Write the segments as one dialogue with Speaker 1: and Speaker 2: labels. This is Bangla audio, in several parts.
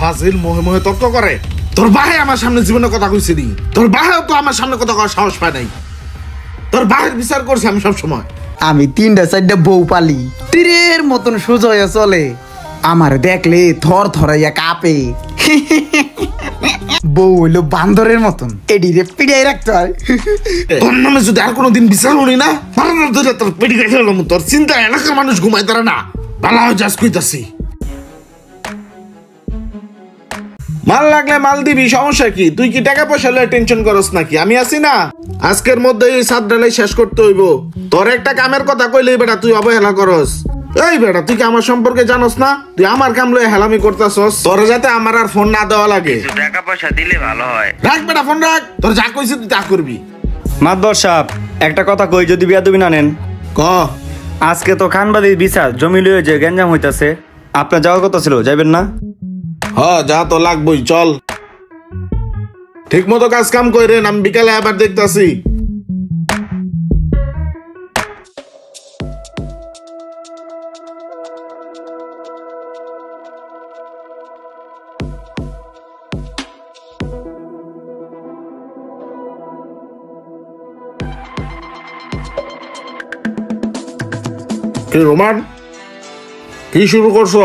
Speaker 1: ফাজিল মোহে মোহে তর্ক করে। তোর বাহে আমার সামনে জীবনে কথা কইছে নি, তোর বাহেও তো আমার সামনে কথা কওয়ার সাহস পায় নাই। তোর বাহের বিচার করছি আমি সব সময়।
Speaker 2: আমি 3টা-4টা বউ পালি, তীরের মতন সোজা হয়ে চলে, আমার দেখলে থর থরাইয়া কাঁপে। বউ হইলো বান্দরের মতন, এডিরে পিড়াই রাখতে হয়।
Speaker 1: তোর নামে যদি আর কোনোদিন বিচার উনি না তোর পেটি কেটে হলাম, তোর চিন্তা এলাকার মানুষ ঘুমাই তারা না। ভালো হয় যাস কইতাছি, মাল লাগলে মাল দিবি, সমস্যা কি? তুই কি টাকা পয়সা লয়ে টেনশন করস নাকি? আমি আছি না, আজকের মধ্যে এই সাত ডালাই শেষ করতে হইব। তোর একটা কামের কথা কইলেই বেটা তুই অবহেলা করস। এই বেটা তুই কি আমার সম্পর্কে জানোস না? তুই আমার কাম লয়ে হেলামি করতাছস, তোর যাতে আমার আর ফোন না দেওয়া লাগে।
Speaker 3: টাকা পয়সা দিলে ভালো হয়।
Speaker 1: রাখ বেটা ফোন রাখ, তোর যা কইছি তুই তা করবি।
Speaker 4: মাতবর সাহেব একটা কথা কই, যদি বিয়াদবি না নেন।
Speaker 1: ক
Speaker 4: আজকে তো খানবাড়ির বিচার জমি লয়ে যে গ্যাঞ্জাম হইতাছে, আপনার যাওয়ার কথা ছিল, যাইবেন না?
Speaker 1: যা তো লাগবই, চল। ঠিক মতো কাজ কাম কইরেন, আমি বিকালে আবার দেখতাছি। কি রোমান, কি শুরু করছো?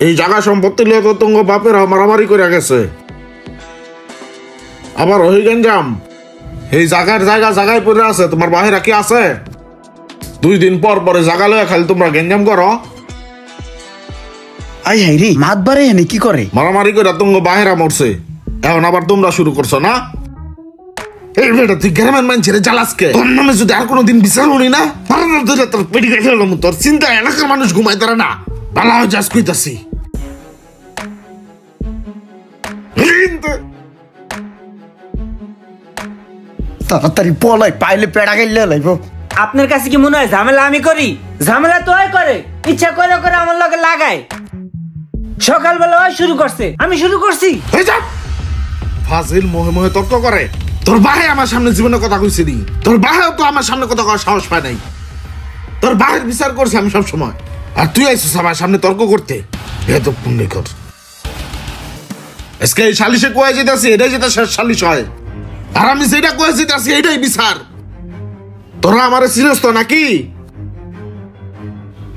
Speaker 1: এই জায়গা সম্পত্তি লিয়ে তো তোমার বাপের মারামারি করে গেছে, আবার ওই গেঞ্জাম। এই জায়গায় পড়ে আছে, তোমার বাহিরা কি আছে? 2 দিন পর পরে জায়গা লয়ে খালি তোমরা গেঞ্জাম করো।
Speaker 2: আই হাই রে, মাতবারে এনে কি করে?
Speaker 1: মারামারি করে তোমার বাহিরা মরছে, এখন আবার তোমরা শুরু করছো না? এই বেটা তুই গ্রামের মানুষের জ্বালাসকে, তোর নামে যদি আর কোনোদিন বিচার উনি না তোর পেটি কেটে হলাম, তোর চিন্তা এলাকার মানুষ ঘুমাই তারা না। ভালো হয় যাস কইতাছি।
Speaker 2: তাড়াতাড়ি পলাই, পাইলে পেড়া গেলে লাইব।
Speaker 5: আপনার কাছে কি মনে হয় ঝামেলা আমি করি? ঝামেলা তো করে, ইচ্ছা করে করে আমার লগে লাগায়। সকালবেলা শুরু করছে, আমি শুরু করছি।
Speaker 1: ফাজিল মোহে মোহে তর্ক করে। তোর বাহে আমার সামনে জীবনে কথা কইছে নি, তোর বাহেও তো আমার সামনে কথা কওয়ার সাহস পায় নাই। তোর বাহের বিচার করছি আমি সব সময়, আর তুই আইছিস আমার সামনে তর্ক করতে। এত পুণ্য কর। আজকে এই সালিশে কয়ে যেতেছি, এটাই যেটা শেষ সালিশ হয়, আর আমি যেটা কয়ে যেতেছি এটাই বিচার। তোরা আমার চিনস তো নাকি?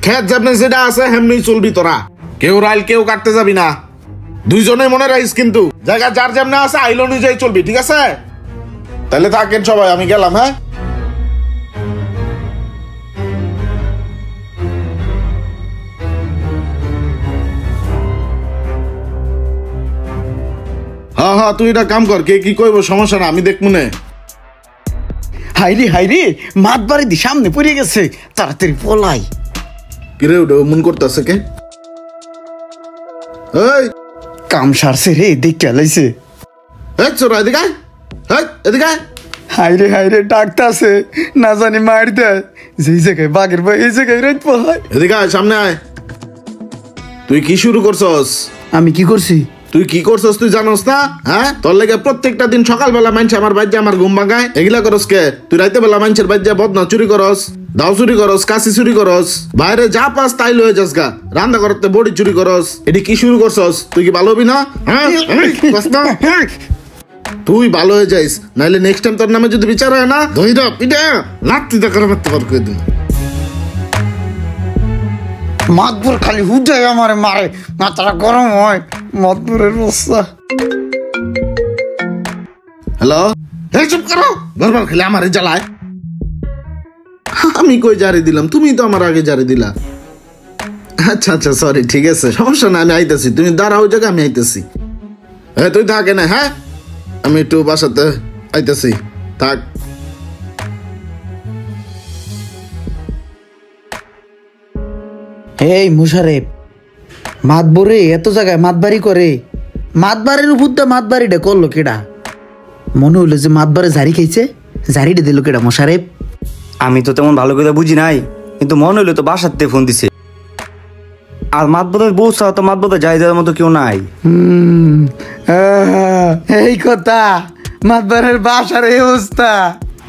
Speaker 1: খেত যেমনি যেটা আছে হেমনি চলবি তোরা, কেউ রাইল কেউ কাটতে যাবি না। দুইজনে মনে রাখিস কিন্তু, জায়গা যার যেমন আছে আইল অনুযায়ী চলবি, ঠিক আছে? তাহলে থাকেন সবাই, আমি গেলাম। হ্যাঁ তুই এটা কাম কর, কে কি কইব সমস্যা না, আমি দেখবো না।
Speaker 2: হাইরে মাতবারে দি সামনে পড়ে গেছে, তাড়াতাড়ি পলাই।
Speaker 1: কিরে ওটা মন করতেছে কে? এই
Speaker 2: কাম সারছে রে, দেখে লাইছে।
Speaker 1: চোরা এদিকে, এদিকে।
Speaker 2: হাইরে ডাকতাছে, না জানি মার দেয়। যেই জায়গায় বাঘের ভাই এই জায়গায় রাত পলাই।
Speaker 1: এদিকে আয়, সামনে আয়। তুই কি শুরু করছস?
Speaker 2: আমি কি করছি?
Speaker 1: তুই কি করছস তুই জানোস না? হ্যাঁ, তোর লেগে প্রত্যেকটা দিন সকালবেলা মানুষ আমার বাড়িতে আমার ঘুম ভাঙায়, এগুলা করস কে? তুই রাইতে বেলা মানুষের বাড়িতে বদনা চুরি করস, দাও চুরি করস, কাশি চুরি করস, বাইরে যা পাস তাই লয়ে যাস গা, রান্না করতে বড়ি চুরি করস। এটি কি শুরু করছস? তুই কি ভালো হবি না? হ্যাঁ তুই ভালো হয়ে যাইস, নাইলে নেক্সট টাইম তোর নামে যদি বিচার হয় না, ধইরা পিটা লাত্তি দা করে মারতে পার করে দিন।
Speaker 2: মাতবুর খালি হুজায় আমারে মারে, মাথাটা গরম হয়। মাতবুরের বস্তা।
Speaker 1: হ্যালো, এই চুপ করো, বারবার খেলে আমারে জ্বালায়। আমি কই জারি দিলাম, তুমি তো আমার আগে জারি দিলা। আচ্ছা সরি, ঠিক আছে, সমস্যা না, আমি আইতেছি। তুমি দাঁড়াও জায়গা, আমি আইতেছি। তুই থাকে না, হ্যাঁ আমি একটু বাসাতে আইতেছি, থাক।
Speaker 2: এই মুশারেফ, মাতবরে এত জায়গায় মাতবাড়ি করে, মাতবাড়ির উপরটা মাতবাড়িটা করলো কেডা? মনে হইলো যে মাতবারে ঝাড়ি খাইছে, ঝাড়িটা দিল কেডা? মুশারেফ
Speaker 4: আমি তো তেমন ভালো করে বুঝি নাই, কিন্তু মনে হইলো তো বাসাতে ফোন দিছে। আর মাতবরের বউ ছাড়া তো মাতবরে যাই যাওয়ার মতো কেউ নাই।
Speaker 2: এই কথা, মাতবারের বাসার এই অবস্থা,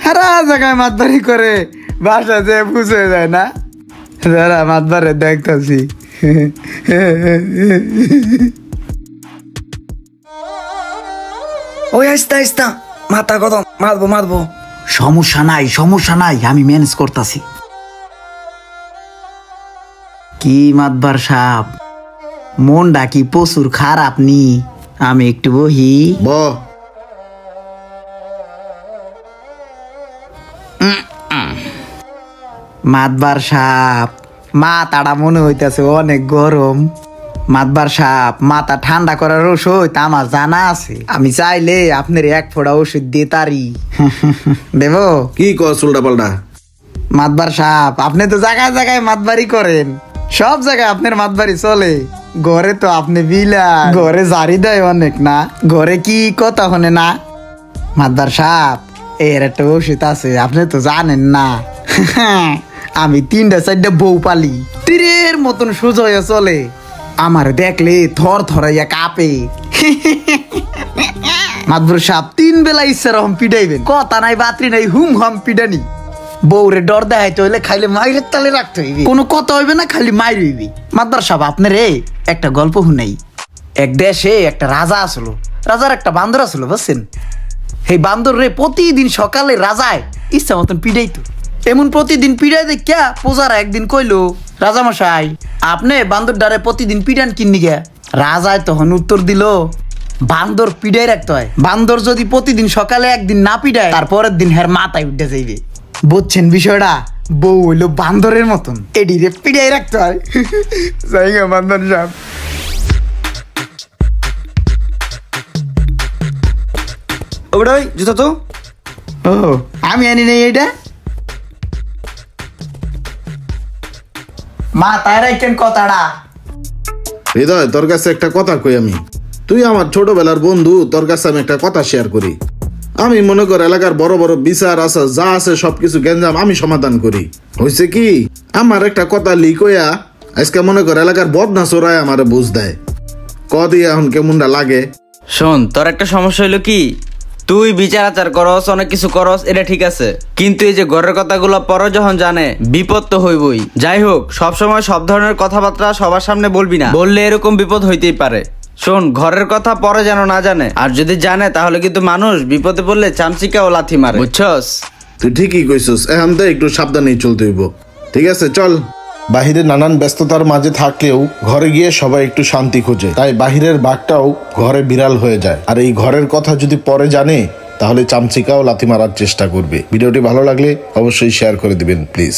Speaker 2: সারা জায়গায় মাতবাড়ি করে, বাসা যে বুঝে যায় না। যারা মাতবারে দেখতেছি।
Speaker 4: ওই আস্তা আস্তা মাথা কত মারবো মারবো।
Speaker 2: সমস্যা নাই, আমি ম্যানেজ করতেছি। কি মাতবার সাপ, মনটা কি প্রচুর খারাপ নি? আমি একটু বহি।
Speaker 1: ব
Speaker 2: মাতবার সাপ, মাথাটা মনে হইতেছে অনেক গরম। মাতবার সাপ, মাথা ঠান্ডা করার ওষুধ আমার জানা আছে। আমি চাইলে আপনার এক ফোঁটা ওষুধ দিয়ে তারি। দেব?
Speaker 1: কি কস উল্টা পাল্টা?
Speaker 2: মাতবার সাপ, আপনি তো জায়গায় জায়গায় মাতবারি করেন, সব জায়গায় আপনার মাতবারি চলে। ঘরে তো আপনি বিলা, ঘরে জারি দেয় অনেক না, ঘরে কি কথা হনে না? মাতবার সাপ, এর একটা ওষুধ আছে, আপনি তো জানেন না। আমি 3-4টা বউ পালি, তীরের মতন সোজা হয়ে চলে। আমার দেখলে থর থরাইয়া কাঁপে। মাতবর সাপ 3 বেলা ইচ্ছা রকম পিটাইবেন, কথা নাই বাতরি নাই, হুম হাম পিডানি। বউরে ডর দেখাইতে হইলে খাইলে মাইরের তালে রাখতে হইবে, কোনো কথা হইবে না, খালি মাইর হইবে। মাতবার সাপ, আপনার একটা গল্প শুনাই। এক দেশে একটা রাজা আসলো, রাজার একটা বান্দর আসলো, বুঝছেন? এই বান্দর রে প্রতিদিন সকালে রাজায় ইচ্ছা মতন পিড়াইতো। এমন প্রতিদিন পিড়াই দেখিয়া প্রজারা একদিন কইলো, রাজা মশাই, আপনি বান্দর ডারে প্রতিদিন পিড়ান কিন্নি গে? রাজায় তখন উত্তর দিল, বান্দর পিড়াই রাখতে হয়, বান্দর যদি প্রতিদিন সকালে একদিন না পিড়ায়, তারপরের দিন হের মাথায় উঠে যাইবে। বুঝছেন বিষয়টা? বউ হইলো বান্দরের মতন, এডিরে পিড়াই রাখতে হয়। জায়গা বান্দর সাহেব।
Speaker 4: ওই জুতা তো।
Speaker 2: ও, আমি আনি নাই এটা। মা তাই রাখেন কথাটা।
Speaker 1: হৃদয়, তোর কাছে একটা কথা কই আমি। তুই আমার ছোটবেলার বন্ধু, তোর কাছে আমি একটা কথা শেয়ার করি। আমি মনে কর এলাকার বড় বড় বিচার আছে, যা আছে সবকিছু গ্যাঞ্জাম আমি সমাধান করি। হয়েছে কি, আমার একটা কথা লিক হইয়া আজকে মনে কর এলাকার বদনা চোরায় আমার বুঝ দেয়। দিয়ে এখন কেমনটা লাগে।
Speaker 6: শোন, তোর একটা সমস্যা হইলো কি, তুই বিচার আচার করস, অনেক কিছু করস, এটা ঠিক আছে, কিন্তু এই যে ঘরের কথাগুলো পরে যখন জানে, বিপদ তো হইবই। যাই হোক, সবসময় সব ধরনের কথাবার্তা সবার সামনে বলবি না, বললে এরকম বিপদ হইতেই পারে। শোন, ঘরের কথা পরে যেন না জানে, আর যদি জানে তাহলে কিন্তু মানুষ বিপদে পড়লে চামচিকা ও লাথি মারে, বুঝছস?
Speaker 1: তুই ঠিকই কইছস, এখন তো একটু সাবধানেই চলতে হইব। ঠিক আছে, চল। বাহিরে নানান ব্যস্ততার মাঝে থাকলেও ঘরে গিয়ে সবাই একটু শান্তি খোঁজে, তাই বাহিরের বাঘটাও ঘরে বিড়াল হয়ে যায়। আর এই ঘরের কথা যদি পরে জানে, তাহলে চামচিকাও লাথি মারার চেষ্টা করবে। ভিডিওটি ভালো লাগলে অবশ্যই শেয়ার করে দিবেন প্লিজ।